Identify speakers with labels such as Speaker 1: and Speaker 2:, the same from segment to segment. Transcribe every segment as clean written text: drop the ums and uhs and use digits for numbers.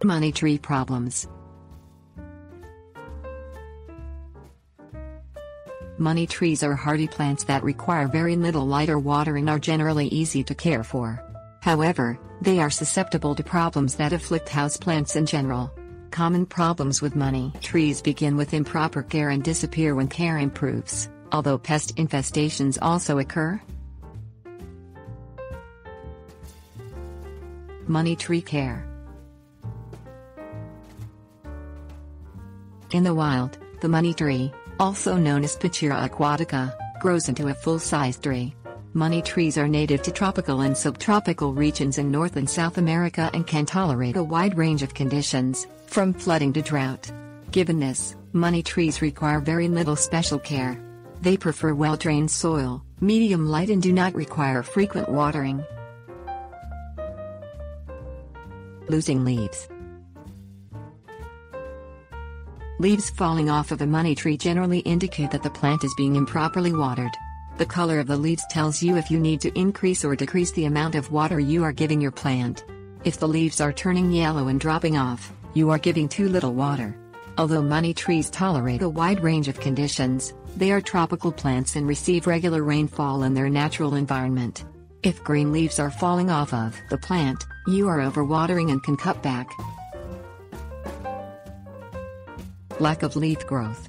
Speaker 1: Money tree problems. Money trees are hardy plants that require very little light or water and are generally easy to care for. However, they are susceptible to problems that afflict houseplants in general. Common problems with money trees begin with improper care and disappear when care improves, although pest infestations also occur. Money tree care. In the wild, the money tree, also known as Pachira aquatica, grows into a full-sized tree. Money trees are native to tropical and subtropical regions in North and South America and can tolerate a wide range of conditions, from flooding to drought. Given this, money trees require very little special care. They prefer well-drained soil, medium light, and do not require frequent watering. Losing leaves. Leaves falling off of a money tree generally indicate that the plant is being improperly watered. The color of the leaves tells you if you need to increase or decrease the amount of water you are giving your plant. If the leaves are turning yellow and dropping off, you are giving too little water. Although money trees tolerate a wide range of conditions, they are tropical plants and receive regular rainfall in their natural environment. If green leaves are falling off of the plant, you are overwatering and can cut back. Lack of leaf growth.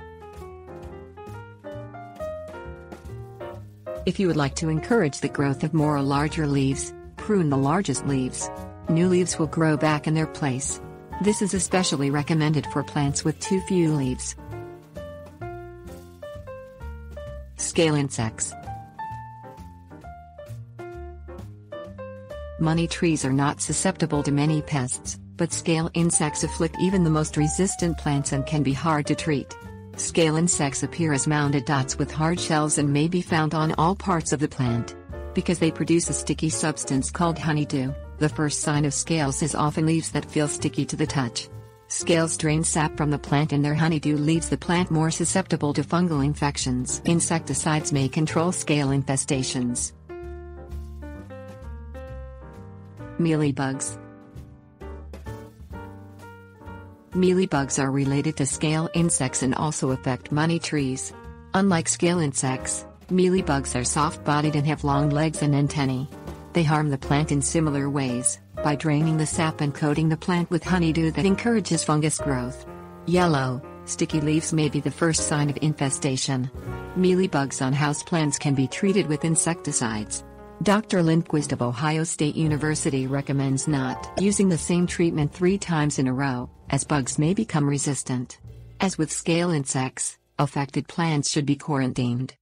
Speaker 1: If you would like to encourage the growth of more or larger leaves, prune the largest leaves. New leaves will grow back in their place. This is especially recommended for plants with too few leaves. Scale insects. Money trees are not susceptible to many pests, but scale insects afflict even the most resistant plants and can be hard to treat. Scale insects appear as mounded dots with hard shells and may be found on all parts of the plant. Because they produce a sticky substance called honeydew, the first sign of scales is often leaves that feel sticky to the touch. Scales drain sap from the plant and their honeydew leaves the plant more susceptible to fungal infections. Insecticides may control scale infestations. Mealybugs. Mealybugs are related to scale insects and also affect money trees. Unlike scale insects, mealybugs are soft-bodied and have long legs and antennae. They harm the plant in similar ways, by draining the sap and coating the plant with honeydew that encourages fungus growth. Yellow, sticky leaves may be the first sign of infestation. Mealybugs on houseplants can be treated with insecticides. Dr. Lindquist of Ohio State University recommends not using the same treatment 3 times in a row, as bugs may become resistant. As with scale insects, affected plants should be quarantined.